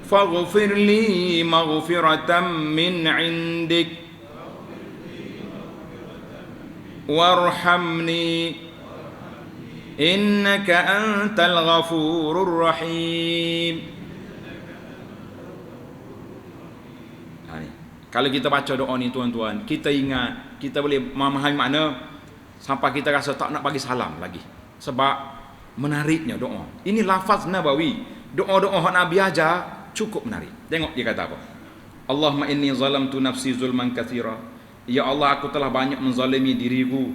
faghfir li maghfiratan min 'indik warhamni innaka antal ghafurur rahim. Kalau kita baca doa ni tuan-tuan, kita ingat, kita boleh memahami makna sampai kita rasa tak nak bagi salam lagi. Sebab menariknya doa. Ini lafaz Nabawi. Doa-doa Nabi ajar cukup menarik. Tengok dia kata apa. Allahumma inni zalamtu nafsi zulman katsira. Ya Allah, aku telah banyak menzalimi diriku.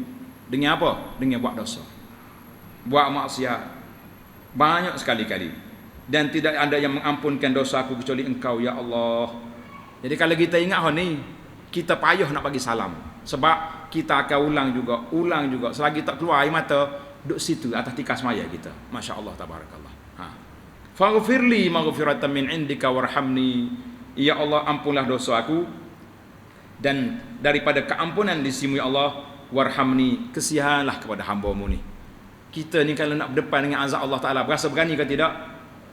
Dengan apa? Dengan buat dosa. Buat maksiat. Banyak sekali-kali. Dan tidak ada yang mengampunkan dosa aku kecuali Engkau, ya Allah. Jadi kalau kita ingat ni, kita payah nak bagi salam. Sebab kita akan ulang juga. Selagi tak keluar air mata, duduk situ atas tikas maya kita. Masya Allah, tabarakallah. Faghfirli maghfiratan min indika warhamni. Ya Allah, ampunlah dosa aku. dan daripada keampunan di sisi Allah, warhamni, kesianlah kepada hamba-Mu ni. Kita ni kalau nak berdepan dengan azab Allah Taala, berasa berani ke tidak?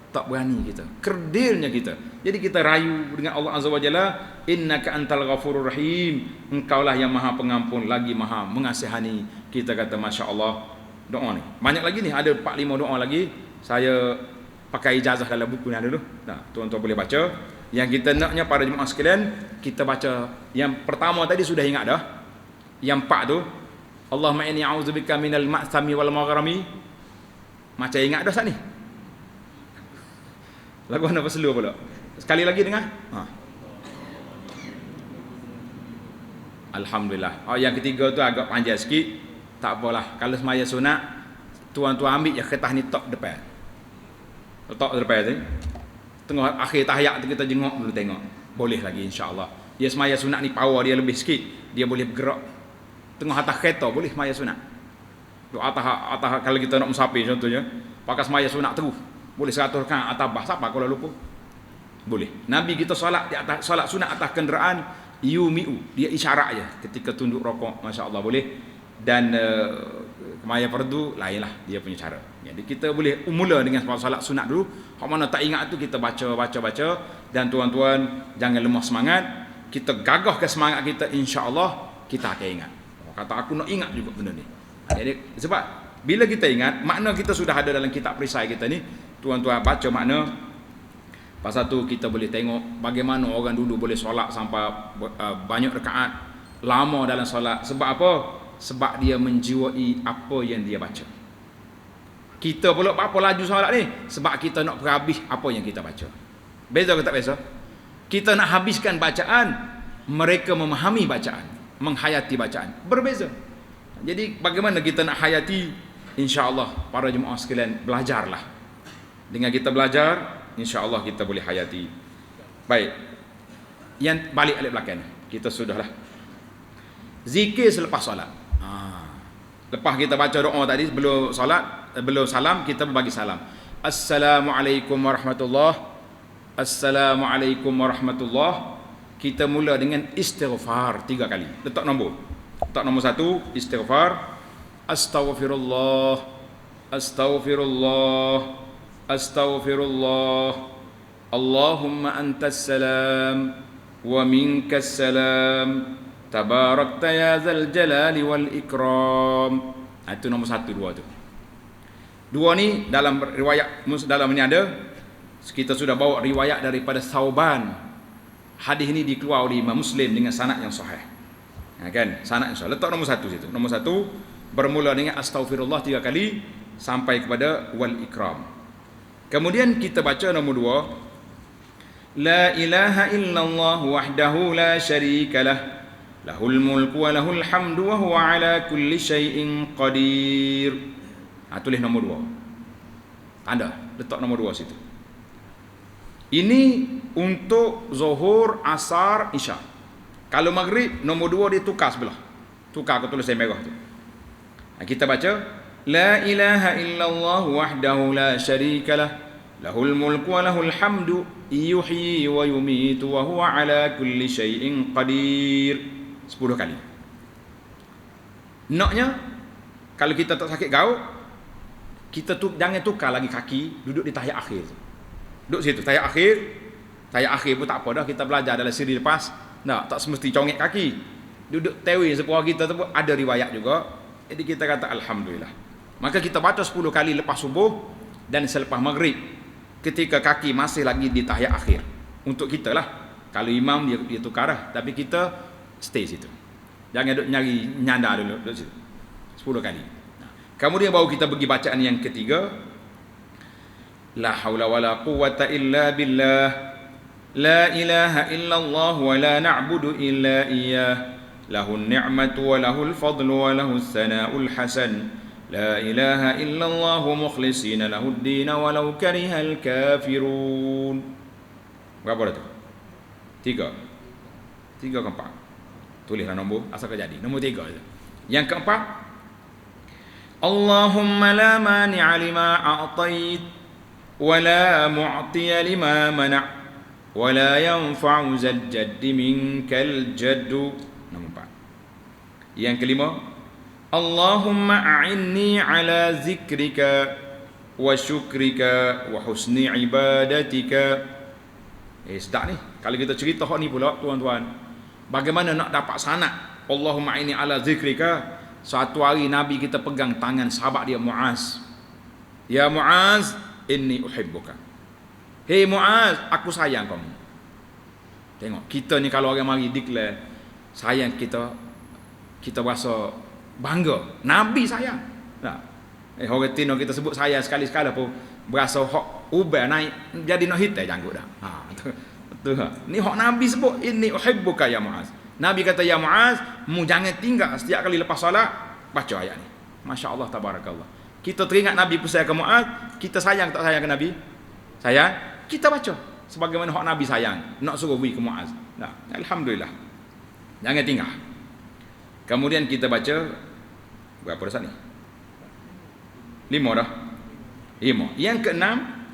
Tak berani kita. Kerdilnya kita. Jadi kita rayu dengan Allah Azza wa Jalla, innaka antal ghafurur rahim. Engkaulah yang Maha Pengampun lagi Maha Mengasihani. Kita kata masya-Allah doa ni. Banyak lagi ni, ada 4-5 doa lagi. Saya pakai ijazah dalam buku ni ada dulu. Nah, tuan-tuan boleh baca. Yang kita naknya para jemaah sekalian, kita baca yang pertama tadi sudah ingat dah. Yang 4 tu, Allahumma inni a'udzubika minal ma'thami wal maghrami. Macam ingat dah saat ni. Lagu apa slow pula. Sekali lagi dengar. Alhamdulillah. Yang ketiga tu agak panjang sikit. Tak apalah. Kalau semaya sunat, tuan-tuan ambil je kertas ni tok depan. Letak depan tu. Tengah akhir tahiyat tu kita jengok dulu tengok. Boleh lagi insya-Allah. Dia semaya sunat ni power dia lebih sikit. Dia boleh bergerak. Tengah atas kereta boleh semaya sunat. Doa atas kalau kita nak musafir contohnya, pakai semaya sunat terus. Boleh 100 rakaat atas bas, siapa kalau lupa? Boleh. Nabi kita solat di atas, solat sunat atas kenderaan yumiu, dia isyarat je ketika tunduk rokok, masya-Allah boleh. Dan kemaya fardu lainlah dia punya cara. Jadi kita boleh mula dengan solat sunat dulu. Hak mana tak ingat tu kita baca dan tuan-tuan jangan lemah semangat. Kita gagahkan semangat kita, insya-Allah kita akan ingat. Kata aku nak ingat juga benda ni. Jadi sebab bila kita ingat, makna kita sudah ada dalam kitab perisai kita ni. Tuan-tuan baca makna. Pasal tu kita boleh tengok bagaimana orang dulu boleh solat sampai banyak rakaat, lama dalam solat. Sebab apa? Sebab dia menjiwai apa yang dia baca. Kita pula apa laju solat ni? Sebab kita nak berhabis apa yang kita baca. Beza ke tak beza? Kita nak habiskan bacaan, mereka memahami bacaan, menghayati bacaan. Berbeza. Jadi bagaimana kita nak hayati? InsyaAllah para jemaah sekalian, belajarlah. Dengan kita belajar, insya-Allah kita boleh hayati. Baik. Yang balik belakang. Kita sudahlah. Zikir selepas solat. Lepas kita baca doa tadi sebelum solat, belum salam, kita berbagi salam. Assalamualaikum warahmatullahi. Assalamualaikum warahmatullahi. Kita mula dengan istighfar 3 kali. Letak nombor. Letak nombor 1, istighfar. Astaghfirullah. Astaghfirullah. Astaghfirullah. Allahumma antas salam wa minkas salam. Tabarakta ya zal jalali wal ikram. Itu nombor 1, 2 tu. 2 ni dalam riwayat dalam ni ada. Kita sudah bawa riwayat daripada Thauban. Hadis ni dikeluar oleh Imam Muslim dengan sanad yang sahih. Kan? Sanad yang sahih. Letak nombor 1 situ. Nombor 1 bermula dengan astaghfirullah 3 kali sampai kepada wal ikram. Kemudian kita baca nombor 2. La ilaha illallah wahdahu la syarika lah. Lahul mulku wa lahul hamdu wa huwa ala kulli syai'in qadir. Tulis nombor 2. Tanda, letak nombor 2 situ. Ini untuk zuhur, asar, isya. Kalau maghrib, nombor 2 dia tukar sebelah. Tukar ke tulisan merah tu. Kita baca La ilaha illallah wahdahu la syarika lah. Lahul mulku wa lahul hamdu yuhyi wa yumitu wa huwa ala kulli syai'in qadir. 10 kali. Naknya kalau kita tak sakit gaul, kita jangan tukar lagi kaki, duduk di tahiyat akhir. Duduk situ tahiyat akhir. Tahiyat akhir pun tak apa dah, kita belajar dalam siri lepas. Tak semesti congek kaki. Duduk tewi sepuah kita tu pun ada riwayat juga. Jadi kita kata alhamdulillah. Maka kita baca 10 kali lepas subuh dan selepas maghrib ketika kaki masih lagi di tahiyat akhir. Untuk kita lah. Kalau imam dia tukar lah. Tapi kita stay situ. Jangan duduk nyari nyanda dulu. Duduk situ. 10 kali. Kemudian baru kita pergi bacaan yang ketiga. La hawla wa la quwwata illa billah. La ilaha illallah wa la na'budu illa iyyah. Lahun ni'matu wa lahul fadlu wa lahus sana'ul hasan. La ilaha illallah mukhlisina lahuddin walau karihal kafirun. Berapa dah tu? 3 ke 4? Tulislah nombor asal jadi. Nombor 3 je. Yang keempat, Allahumma la mani'a lima a'tait wa la mu'tiya lima mana' wa la yanfa'u zal jaddi minkal jaddu. Nombor 4. Yang kelima, Allahumma a'inni ala zikrika wa syukrika wa husni ibadatika. Sedap ni. Kalau kita cerita hak ni pula tuan-tuan, bagaimana nak dapat sanad Allahumma a'inni ala zikrika. Suatu hari Nabi kita pegang tangan sahabat dia Muaz. Ya Muaz, inni uhibbuka. Hei Muaz, aku sayang kamu. Tengok, kita ni kalau orang mari declare sayang kita, kita rasa bangga. Nabi sayang. Nah, orang Tino kita sebut sayang sekali-sekala pun berasa hak ubah naik jadi nak hitai janggut dah. Betul. Ni hak Nabi sebut, inni uhibbuka ya Muaz. Nabi kata, ya Muaz, mu jangan tinggal setiap kali lepas solat baca ayat ni. Masya-Allah, tabarakallah. Kita teringat Nabi pesan ke Muaz, kita sayang tak sayang ke Nabi? Sayang, kita baca sebagaimana hak Nabi sayang, nak suruh beri ke Muaz. Nah, alhamdulillah. Jangan tinggal. Kemudian kita baca berapa dah ni? 5 dah. 5. Yang keenam,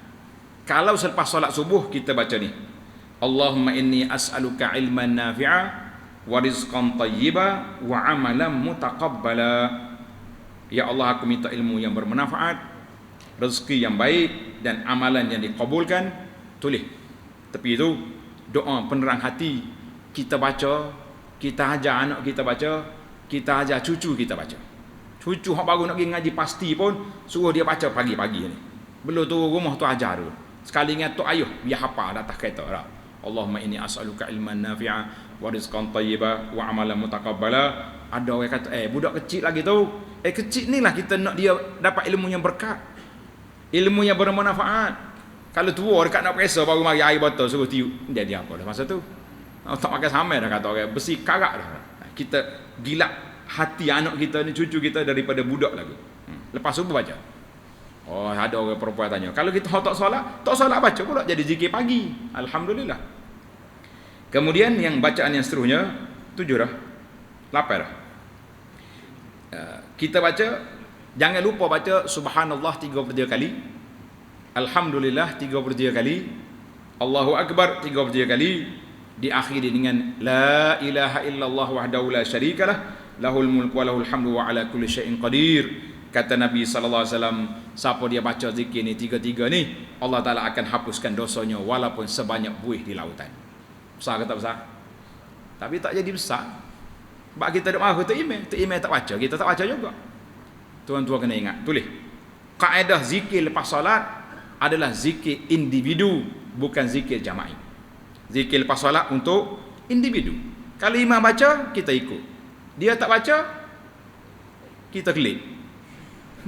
kalau selepas solat subuh kita baca ni. Allahumma inni as'aluka ilman nafi'a wa rizqan tayyiba wa amalan mutaqabbala. Ya Allah, aku minta ilmu yang bermanfaat, rezeki yang baik dan amalan yang dikabulkan. Tulis tepi itu doa penerang hati. Kita baca, kita ajar anak kita baca, kita ajar cucu kita baca. Cucu hak baru nak pergi ngaji pasti pun suruh dia baca pagi-pagi ni. Belum turun rumah tu ajar dulu. Sekali ingat tu ayuh biar hafal atas kereta dah. Allahumma inni as'aluka ilman nafi'a wa rizqan tayyiba wa amalan mutaqabbala. Ada orang kata, budak kecil lagi tu. Kecil ni lah kita nak dia dapat ilmu yang berkat, ilmu yang bermanfaat. Kalau tua dekat nak periksa baru mari air botol suruh tiup, jadi apa dah masa tu? Tak makan samai dah kata orang, besi karak dah. Kita gilap hati anak kita ni, cucu kita daripada budak lagi. Lepas subuh baca. Oh, ada orang perempuan tanya, kalau kita tak solat baca pula jadi zikir pagi. Alhamdulillah. Kemudian yang bacaan yang seterusnya 7 dah. 8 dah. Kita baca, jangan lupa baca subhanallah 33 kali, alhamdulillah 33 kali, Allahu akbar 33 kali, diakhiri dengan la ilaha illallah wahdahu la syarikalah lahul mulku wa lahul hamdu wa ala kulli syai'in qadir. Kata Nabi sallallahu alaihi wasallam, siapa dia baca zikir ni 33 ni, Allah Taala akan hapuskan dosanya walaupun sebanyak buih di lautan. Besar ke tak besar? Tapi tak jadi besar. Sebab kita ada mahu tu email tak baca, kita tak baca juga. Tuan-tuan kena ingat, tulis. Kaedah zikir lepas solat adalah zikir individu, bukan zikir jama'i. Zikir lepas solat untuk individu. Kalau imam baca, kita ikut. Dia tak baca, kita klik.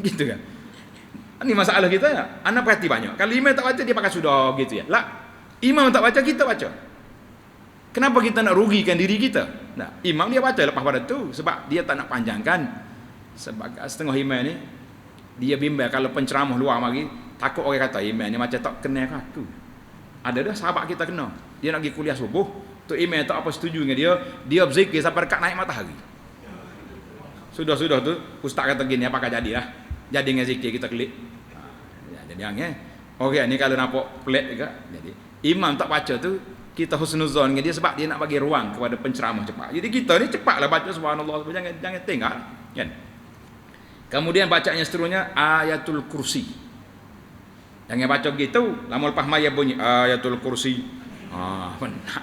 Gitu kan? Ini masalah kita ya. Anak perhati banyak. Kalau imam tak baca, dia pakai sudah gitu ya. Lah, imam tak baca, kita baca. Kenapa kita nak rugikan diri kita? Nah, imam dia baca lepas pada tu sebab dia tak nak panjangkan. Sebab setengah imam ni dia bimbang kalau penceramah luar mari, takut orang kata imam ni macam tak kenal aku. Ada dah sahabat kita kena. Dia nak pergi kuliah subuh, tu imam tak apa setuju dengan dia berzikir sampai dekat naik matahari. Sudah tu ustaz kata gini, apakah jadilah? Jadi dengan zikir kita klik. Jadi okey ni kalau nampak pelik juga. Jadi imam tak baca tu, kita husnuzon dengan dia sebab dia nak bagi ruang kepada penceramah cepat. Jadi kita ni cepatlah baca subhanallah, jangan tinggal kan. Kemudian bacaan yang seterusnya ayatul kursi. Jangan baca gitu, lama lepas maya bunyi ayatul kursi. Benar.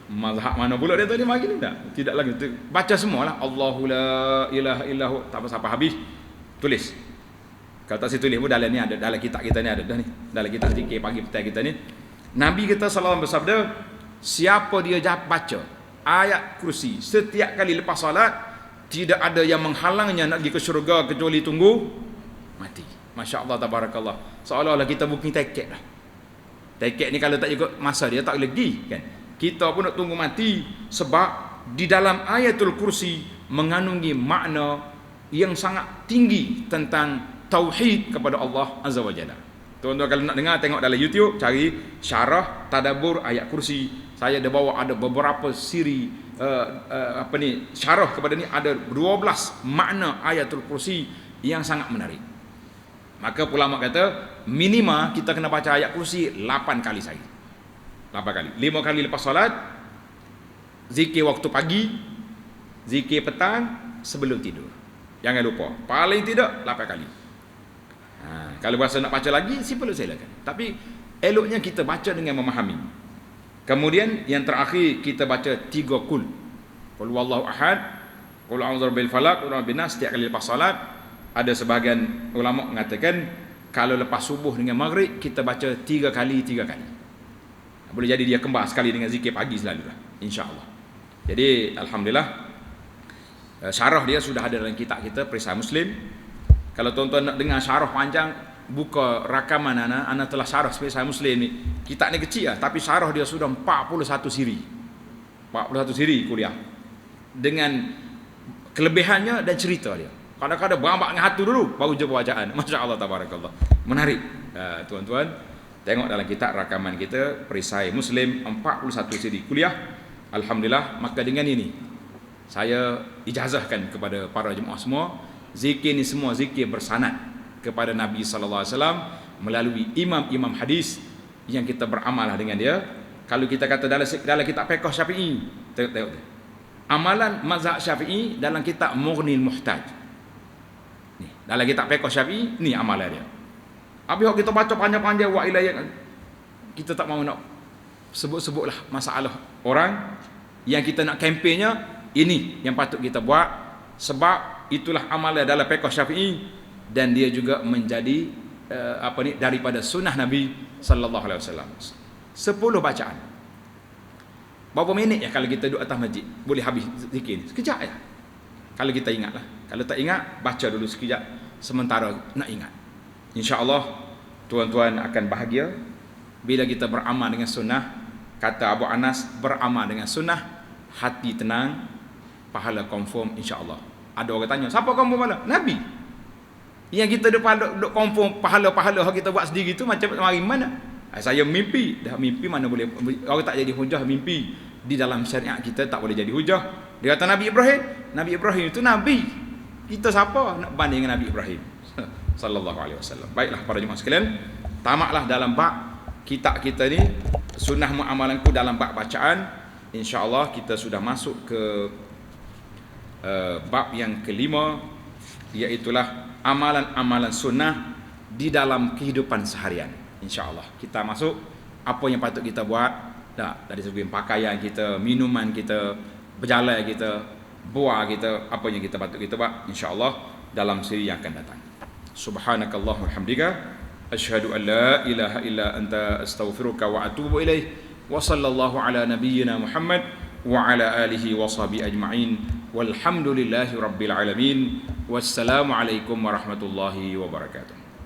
Mazhab mana pula dia tadi mari ni tak? Tidak lagi tu. Baca semualah. Allahu la ilaha illahu, tak apa sampai habis. Tulis. Kalau tak tulis pun dalam ni ada, dalam kitab kita ni ada dah ni. Dalam kitab zikir pagi petang kita ni. Nabi kita sallallahu alaihi wasallam bersabda, siapa dia baca ayat kursi setiap kali lepas salat, tidak ada yang menghalangnya nak pergi ke syurga kecuali tunggu mati. Masya-Allah, tabarakallah. Seolah-olah kita booking tiket dah. Tiket ni kalau tak ikut masa dia tak boleh pergi kan. Kita pun nak tunggu mati sebab di dalam ayatul kursi mengandungi makna yang sangat tinggi tentang tauhid kepada Allah Azza wa Jalla. Tuan-tuan kalau nak dengar, tengok dalam YouTube, cari syarah tadabbur ayat kursi. Saya ada bawa ada beberapa siri syarah kepada ni, ada 12 makna ayatul kursi yang sangat menarik. Maka ulama kata minima kita kena baca ayat kursi 8 kali sehari. 8 kali. 5 kali lepas solat, zikir waktu pagi, zikir petang, sebelum tidur. Jangan lupa, paling tidak 8 kali. Kalau rasa nak baca lagi, simple silakan. Tapi eloknya kita baca dengan memahami. Kemudian yang terakhir kita baca 3 kul. Qul huwallahu ahad, qul a'udzu birabbil falaq, qul a'udzu binnas setiap kali lepas solat. Ada sebahagian ulama mengatakan kalau lepas subuh dengan maghrib kita baca 3 kali 3 kali. Boleh jadi dia kembar sekali dengan zikir pagi selalulah, insya-Allah. Jadi alhamdulillah syarah dia sudah ada dalam kitab kita Perisai Muslim. Kalau tuan-tuan nak dengar syarah panjang, buka rakaman ana telah syarah Perisai Muslim ni. Kitab ni kecil lah, tapi syarah dia sudah 41 siri. 41 siri kuliah. Dengan kelebihannya dan cerita dia. Kadang-kadang berambak dengan hatu dulu baru jumpa bacaan. Masya-Allah tabarakallah. Menarik. Tuan-tuan, tengok dalam kitab rakaman kita Perisai Muslim 41 siri kuliah. Alhamdulillah, maka dengan ini saya ijazahkan kepada para jemaah semua, zikir ni semua zikir bersanad kepada Nabi sallallahu alaihi wasallam melalui imam-imam hadis yang kita beramal dengan dia. Kalau kita kata dalam kitab fiqh Syafi'i, tengok amalan mazhab Syafi'i dalam kitab Mughnil Muhtaj. Ni, dalam kitab fiqh Syafi'i ni amalan dia. Habis kita baca panjang-panjang wa ilayya, kita tak mahu nak sebut-sebutlah masalah orang yang kita nak kempennya, ini yang patut kita buat sebab itulah amalan dalam fiqh Syafi'i dan dia juga menjadi daripada sunnah Nabi sallallahu alaihi wasallam. 10 bacaan. Berapa minit ya kalau kita duduk atas masjid boleh habis zikir? Sekejap ya. Kalau kita ingatlah. Kalau tak ingat, baca dulu sekejap sementara nak ingat. Insya-Allah tuan-tuan akan bahagia bila kita beramal dengan sunnah. Kata Abu Anas, beramal dengan sunnah, hati tenang, pahala confirm insya-Allah. Ada orang tanya, siapa confirm pahala? Nabi. Yang kita duk confirm pahala-pahala kita buat sendiri tu macam mari mana? Saya mimpi, dah mimpi mana boleh, orang tak jadi hujah mimpi. Di dalam syariat kita tak boleh jadi hujah. Dia kata Nabi Ibrahim itu nabi. Kita siapa nak banding dengan Nabi Ibrahim sallallahu alaihi wasallam. Baiklah para jemaah sekalian, tamatlah dalam bab kitab kita ni sunnah muamalanku dalam bab bacaan. Insya-Allah kita sudah masuk ke bab yang kelima, iaitulah amalan-amalan sunnah di dalam kehidupan seharian. InsyaAllah kita masuk apa yang patut kita buat dari segi pakaian kita, minuman kita, berjalan kita, buah kita, apa yang kita patut kita buat insyaAllah dalam siri yang akan datang. Subhanakallahumma hamdika asyhadu an la ilaha illa anta astaghfiruka wa atubu ilaih. Wa sallallahu ala nabiyyina Muhammad wa ala alihi wa sahbihi ajma'in. Walhamdulillahi rabbil alamin. Wassalamu alaikum warahmatullahi wabarakatuh.